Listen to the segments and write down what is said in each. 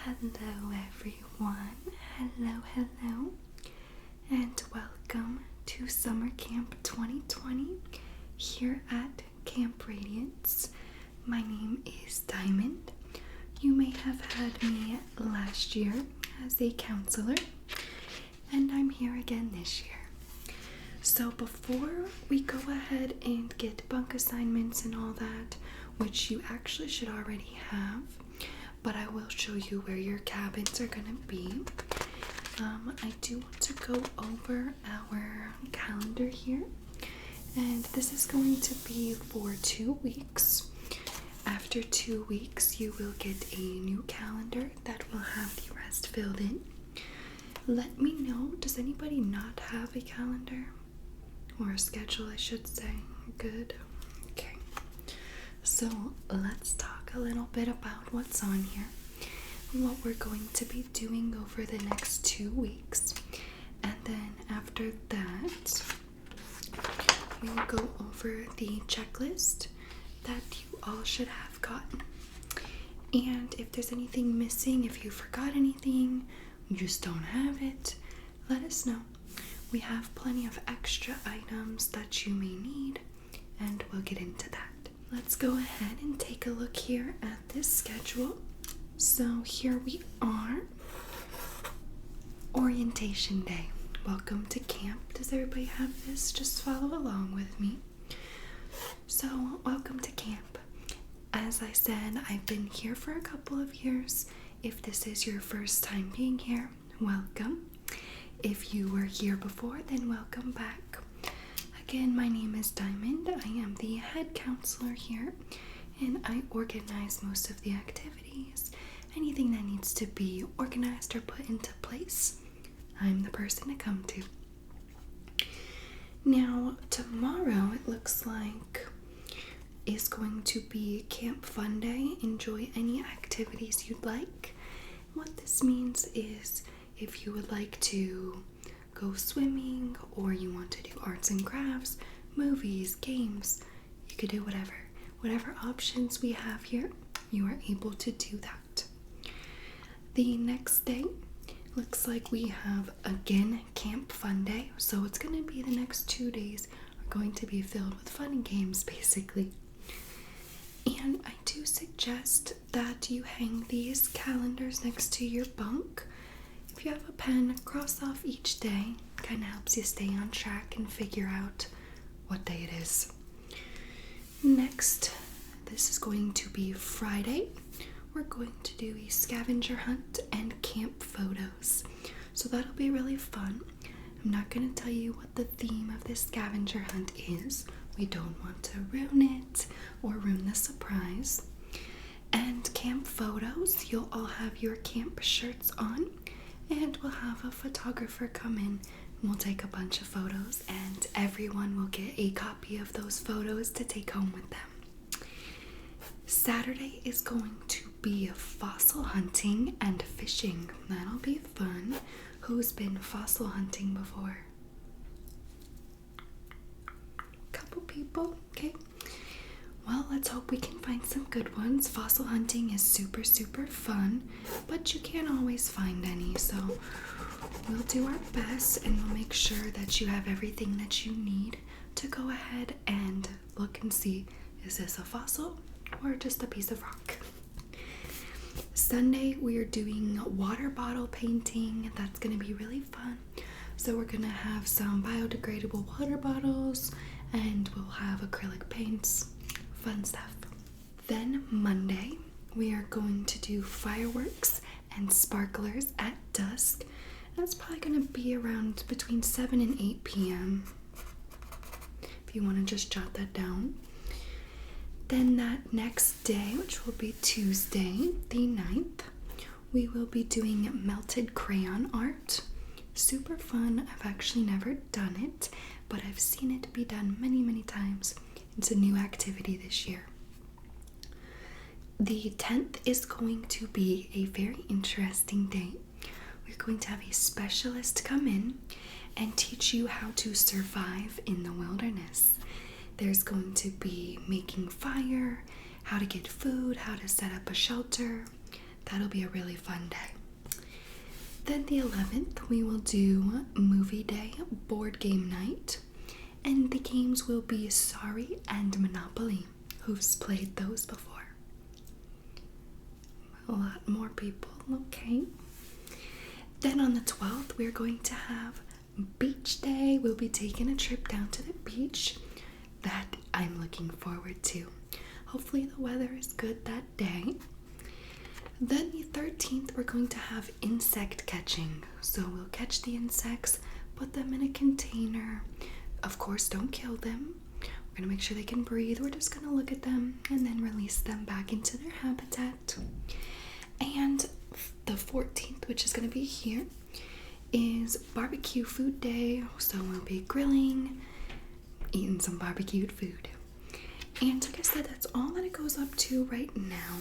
Hello everyone, hello, and welcome to Summer Camp 2020 here at Camp Radiance. My name is Diamond. You may have had me last year as a counselor, and I'm here again this year. So before we go ahead and get bunk assignments and all that, which you actually should already have, but I will show you where your cabins are gonna be. I do want to go over our calendar here, and this is going to be for 2 weeks. After 2 weeks, you will get a new calendar that will have the rest filled in. Let me know, does anybody not have a calendar? Or a schedule, I should say. Good. Okay. So let's talk a little bit about what's on here, what we're going to be doing over the next 2 weeks, and then after that we will go over the checklist that you all should have gotten. And if there's anything missing, if you forgot anything, you just don't have it, let us know. We have plenty of extra items that you may need, and we'll get into that. Let's go ahead and take a look here at this schedule. So here we are. Orientation day. Welcome to camp. Does everybody have this? Just follow along with me. So welcome to camp. As I said, I've been here for a couple of years. If this is your first time being here, welcome. If you were here before, then welcome back. Again, my name is Diamond. I am the head counselor here, and I organize most of the activities. Anything that needs to be organized or put into place, I'm the person to come to. Now, tomorrow it looks like is going to be Camp Fun Day. Enjoy any activities you'd like. What this means is if you would like to go swimming, or you want to do arts and crafts, movies, games, you could do whatever options we have here, you are able to do that. The next day looks like we have again Camp Fun Day, so it's going to be the next 2 days are going to be filled with fun and games basically. And I do suggest that you hang these calendars next to your bunk. If you have a pen, cross off each day. Kind of helps you stay on track and figure out what day it is. Next, this is going to be Friday. We're going to do a scavenger hunt and camp photos. So that'll be really fun. I'm not going to tell you what the theme of this scavenger hunt is. We don't want to ruin it or ruin the surprise. And camp photos, you'll all have your camp shirts on. And we'll have a photographer come in, and we'll take a bunch of photos, and everyone will get a copy of those photos to take home with them. Saturday is going to be fossil hunting and fishing. That'll be fun. Who's been fossil hunting before? Couple people, okay. Well, let's hope we can find some good ones. Fossil hunting is super fun, but you can't always find any, so we'll do our best and we'll make sure that you have everything that you need to go ahead and look and see, is this a fossil or just a piece of rock? Sunday, we are doing water bottle painting. That's going to be really fun. So we're going to have some biodegradable water bottles, and we'll have acrylic paints. Fun stuff. Then Monday, we are going to do fireworks and sparklers at dusk. That's probably going to be around between 7 and 8 p.m. if you want to just jot that down. Then that next day, which will be Tuesday, the 9th, we will be doing melted crayon art. Super fun. I've actually never done it, but I've seen it be done many times. It's a new activity this year. The 10th is going to be a very interesting day. We're going to have a specialist come in and teach you how to survive in the wilderness. There's going to be making fire, how to get food, how to set up a shelter. That'll be a really fun day. Then the 11th, we will do movie day, board game night. And the games will be Sorry and Monopoly. Who's played those before? A lot more people, okay. Then on the 12th, we're going to have beach day. We'll be taking a trip down to the beach that I'm looking forward to. Hopefully the weather is good that day. Then the 13th, we're going to have insect catching. So we'll catch the insects, put them in a container. Of course, don't kill them. We're gonna make sure they can breathe. We're just gonna look at them and then release them back into their habitat. And the 14th, which is gonna be here, is barbecue food day. So we'll be grilling, eating some barbecued food. And like I said, that's all that it goes up to right now.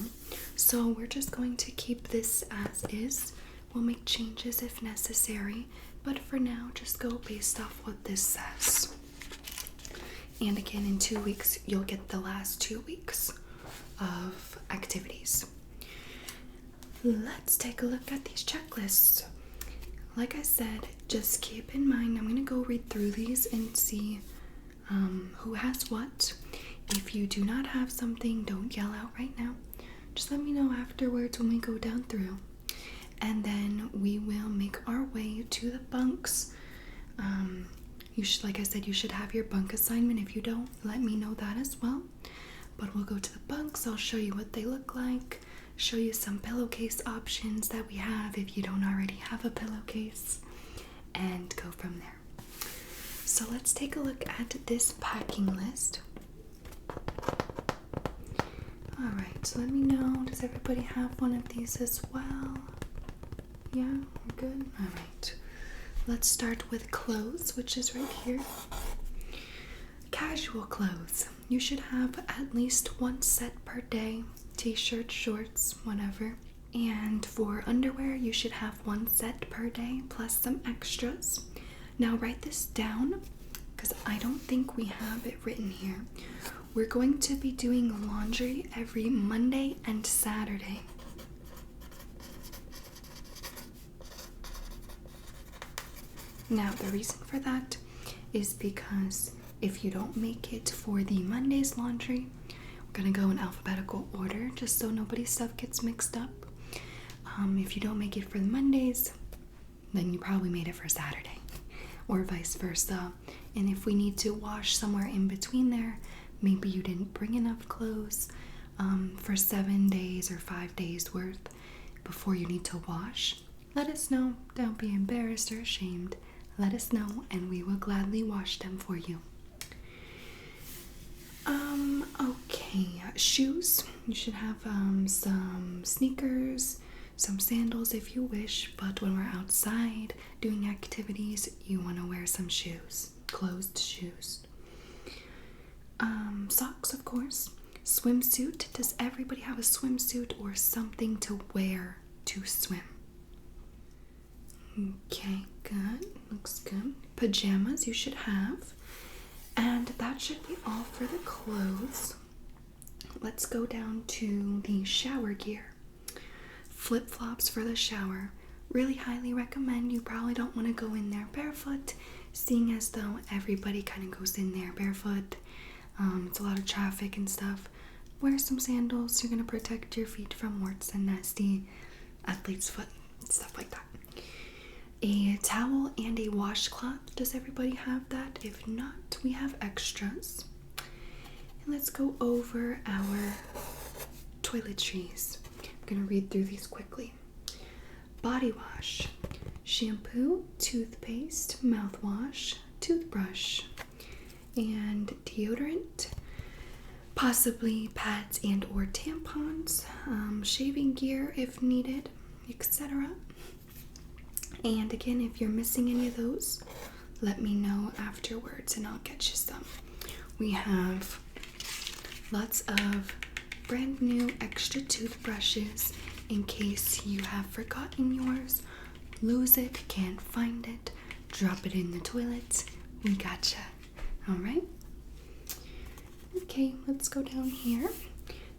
So we're just going to keep this as is. We'll make changes if necessary, but for now, just go based off what this says. And again, in 2 weeks, you'll get the last 2 weeks of activities. Let's take a look at these checklists. Like I said, just keep in mind, I'm going to go read through these and see who has what. If you do not have something, don't yell out right now. Just let me know afterwards when we go down through. And then we will make our way to the bunks. You should, like I said, you should have your bunk assignment. If you don't, let me know that as well. But we'll go to the bunks. I'll show you what they look like. Show you some pillowcase options that we have if you don't already have a pillowcase. And go from there. So let's take a look at this packing list. Alright, so let me know. Does everybody have one of these as well? Yeah, we're good? Alright. Let's start with clothes, which is right here. Casual clothes. You should have at least one set per day. T-shirts, shorts, whatever. And for underwear, you should have one set per day plus some extras. Now write this down because I don't think we have it written here. We're going to be doing laundry every Monday and Saturday. Now, the reason for that is because if you don't make it for the Monday's laundry, we're going to go in alphabetical order just so nobody's stuff gets mixed up. If you don't make it for the Mondays, then you probably made it for Saturday or vice versa. And if we need to wash somewhere in between there, maybe you didn't bring enough clothes for 7 days or 5 days worth before you need to wash, let us know. Don't be embarrassed or ashamed. Let us know and we will gladly wash them for you. Okay, shoes. You should have some sneakers, some sandals if you wish, but when we're outside doing activities, you want to wear some shoes, closed shoes. Socks, of course. Swimsuit. Does everybody have a swimsuit or something to wear to swim? Okay, good. Looks good. Pajamas you should have. And that should be all for the clothes. Let's go down to the shower gear. Flip-flops for the shower. Really highly recommend. You probably don't want to go in there barefoot, seeing as though everybody kind of goes in there barefoot. It's a lot of traffic and stuff. Wear some sandals. You're going to protect your feet from warts and nasty athlete's foot, stuff like that. A towel and a washcloth. Does everybody have that? If not, we have extras. And let's go over our toiletries. I'm going to read through these quickly. Body wash, shampoo, toothpaste, mouthwash, toothbrush, and deodorant, possibly pads and or tampons, shaving gear if needed, etc. And again, if you're missing any of those, let me know afterwards and I'll get you some. We have lots of brand new extra toothbrushes in case you have forgotten yours, lose it, can't find it, drop it in the toilet. We gotcha. Alright? Okay, let's go down here.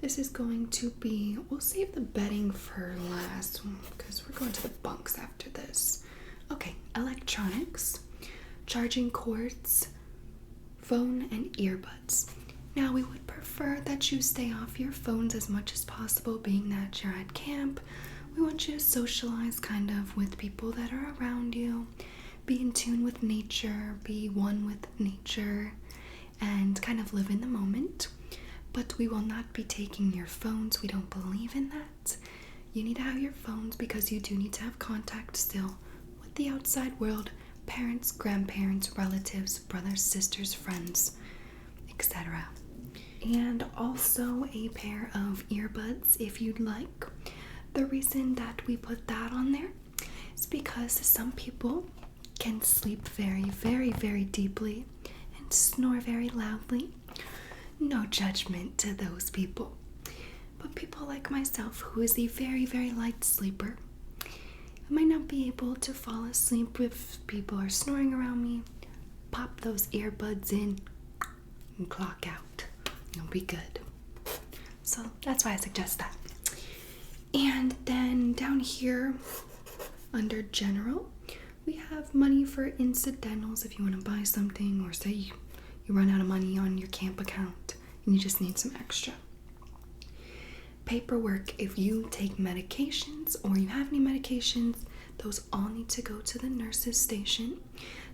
This is going to be, we'll save the bedding for last because we're going to the bunks after this. Okay, electronics, charging cords, phone, and earbuds. Now, we would prefer that you stay off your phones as much as possible, being that you're at camp. We want you to socialize kind of with people that are around you, be in tune with nature, be one with nature, and kind of live in the moment. But we will not be taking your phones. We don't believe in that. You need to have your phones because you do need to have contact still with the outside world, parents, grandparents, relatives, brothers, sisters, friends, etc. And also a pair of earbuds if you'd like. The reason that we put that on there is because some people can sleep very, very, very deeply and snore very loudly. No judgment to those people. But people like myself, who is a very, very light sleeper, I might not be able to fall asleep if people are snoring around me. Pop those earbuds in and clock out. You'll be good. So that's why I suggest that. And then down here under general, we have money for incidentals if you want to buy something, or say you run out of money on your camp account and you just need some extra. Paperwork, if you take medications or you have any medications, those all need to go to the nurse's station.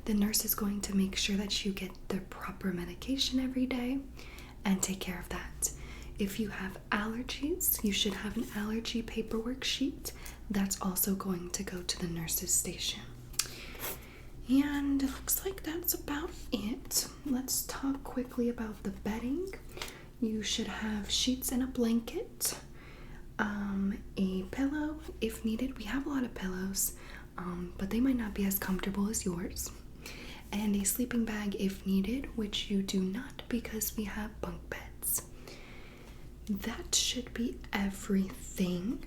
The nurse is going to make sure that you get the proper medication every day and take care of that. If you have allergies, you should have an allergy paperwork sheet. That's also going to go to the nurse's station. And it looks like that's about it. Let's talk quickly about the bedding. You should have sheets and a blanket, a pillow if needed. We have a lot of pillows, but they might not be as comfortable as yours. And a sleeping bag if needed, which you do not because we have bunk beds. That should be everything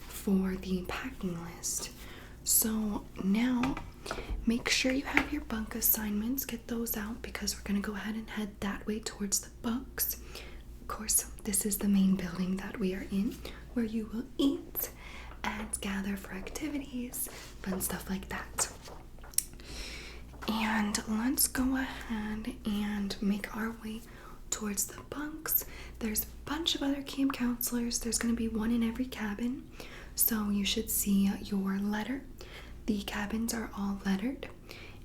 for the packing list. So now make sure you have your bunk assignments, get those out because we're going to go ahead and head that way towards the bunks. Of course, this is the main building that we are in, where you will eat and gather for activities, fun stuff like that. And let's go ahead and make our way towards the bunks. There's a bunch of other camp counselors. There's going to be one in every cabin, so you should see your letter. The cabins are all lettered,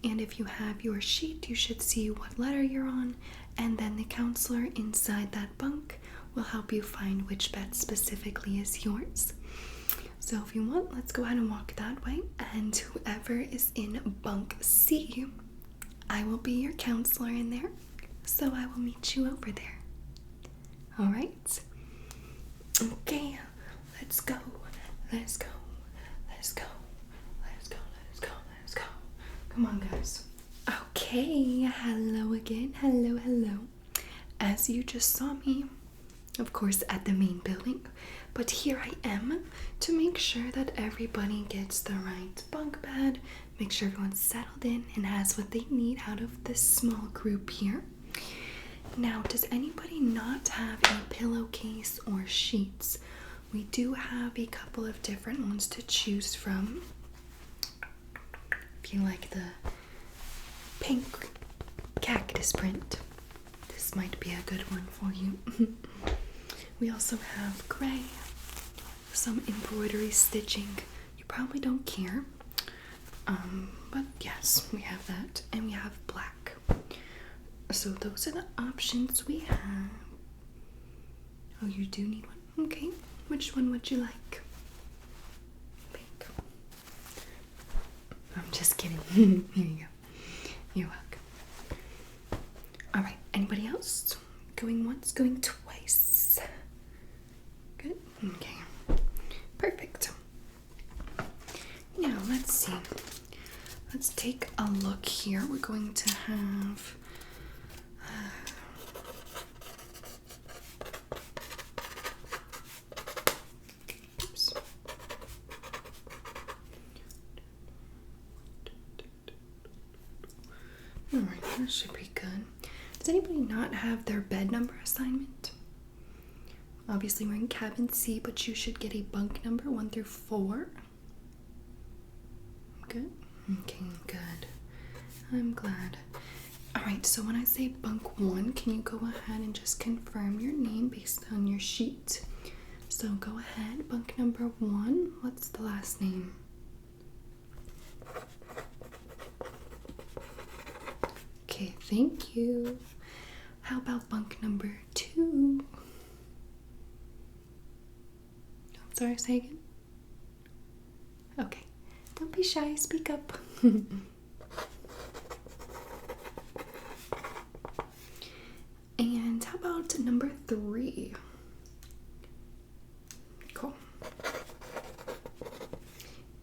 and if you have your sheet, you should see what letter you're on, and then the counselor inside that bunk will help you find which bed specifically is yours. So if you want, let's go ahead and walk that way, and whoever is in bunk C, I will be your counselor in there, so I will meet you over there. Alright? Okay, let's go, let's go, let's go. Come on, guys. Okay, hello again. Hello. As you just saw me, of course, at the main building, but here I am to make sure that everybody gets the right bunk bed, make sure everyone's settled in and has what they need out of this small group here. Now, does anybody not have a pillowcase or sheets? We do have a couple of different ones to choose from. If you like the pink cactus print, this might be a good one for you. We also have gray, some embroidery stitching. You probably don't care, but yes, we have that, and we have black. So those are the options we have. Oh, you do need one? Okay, which one would you like? Pink. I'm just kidding. Here you go. You're welcome. Alright, anybody else? Going once, going twice. Good? Okay. Perfect. Now, let's see. Let's take a look here. We're going to have... oops. Alright, that should be good. Does anybody not have their bed number assignment? Obviously, we're in cabin C, but you should get a bunk number 1 through 4. Good? Okay, good. I'm glad. Alright, so when I say bunk 1, can you go ahead and just confirm your name based on your sheet? So go ahead, bunk number 1. What's the last name? Okay, thank you. How about bunk number 2? I'm sorry, say again? Okay, don't be shy, speak up. And how about number 3? Cool.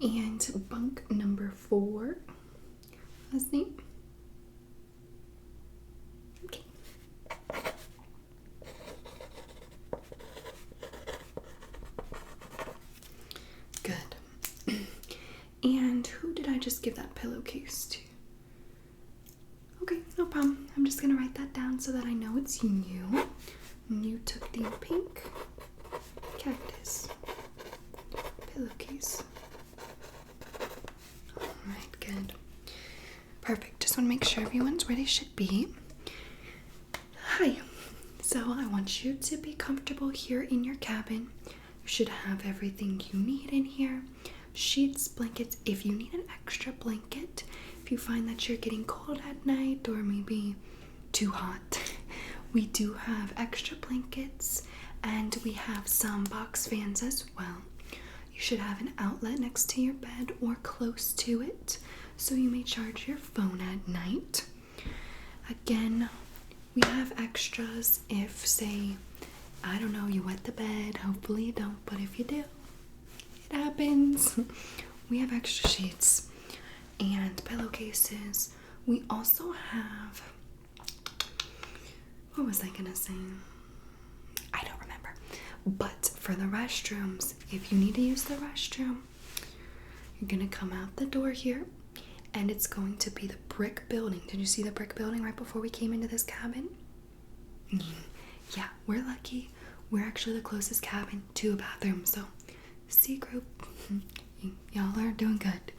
And bunk number 4, last name? Okay. Good. And who did I just give that pillowcase to? Okay, no problem. I'm just gonna write that down so that I know it's you. You took the pink cactus pillowcase. Alright, good. Perfect. Just want to make sure everyone's where they should be. Hi. So I want you to be comfortable here in your cabin. You should have everything you need in here. Sheets, blankets, if you need an extra blanket, if you find that you're getting cold at night or maybe too hot, we do have extra blankets and we have some box fans as well. You should have an outlet next to your bed or close to it so you may charge your phone at night. Again, we have extras if, say, I don't know, you wet the bed. Hopefully you don't, but if you do, it happens. We have extra sheets and pillowcases. We also have, what was I gonna say? I don't remember. But for the restrooms, if you need to use the restroom, you're gonna come out the door here and it's going to be the brick building. Did you see the brick building right before we came into this cabin? Yeah, we're lucky. We're actually the closest cabin to a bathroom, so C group, y'all are doing good.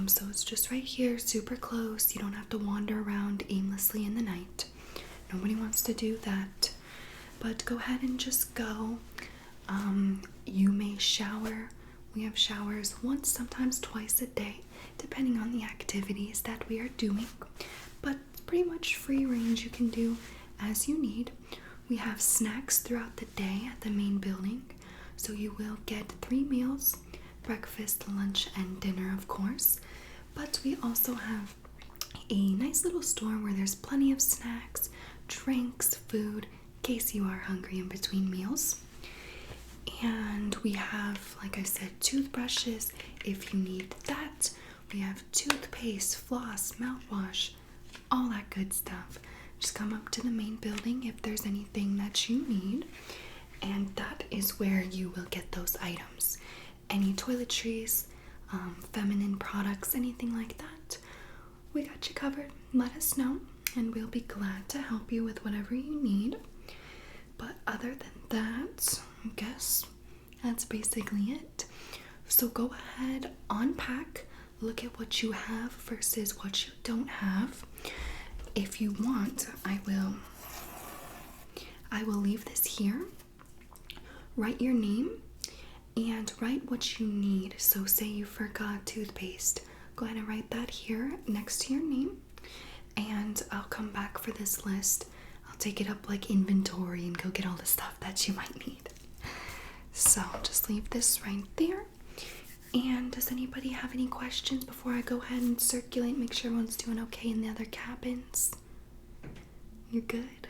So it's just right here, super close. You don't have to wander around aimlessly in the night. Nobody wants to do that. But go ahead and just go. You may shower. We have showers once, sometimes twice a day, depending on the activities that we are doing. But it's pretty much free range. You can do as you need. We have snacks throughout the day at the main building. So you will get 3 meals, breakfast, lunch, and dinner, of course. But we also have a nice little store where there's plenty of snacks, drinks, food, in case you are hungry in between meals. And we have, like I said, toothbrushes if you need that. We have toothpaste, floss, mouthwash, all that good stuff. Just come up to the main building if there's anything that you need, and that is where you will get those items. Any toiletries, feminine products, anything like that, we got you covered. Let us know and we'll be glad to help you with whatever you need. But other than that, I guess that's basically it. So go ahead, unpack, look at what you have versus what you don't have. If you want, I will leave this here. Write your name and write what you need. So say you forgot toothpaste, go ahead and write that here next to your name, and I'll come back for this list. I'll take it up like inventory and go get all the stuff that you might need. So just leave this right there. And does anybody have any questions before I go ahead and circulate, make sure everyone's doing okay in the other cabins? You're good?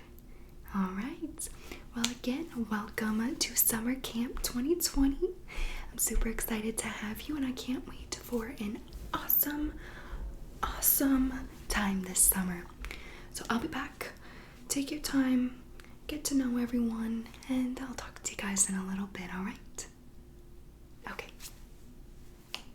Alright. Well, again, welcome to Summer Camp 2020. I'm super excited to have you and I can't wait for an awesome time this summer. So I'll be back. Take your time, get to know everyone, and I'll talk to you guys in a little bit, alright?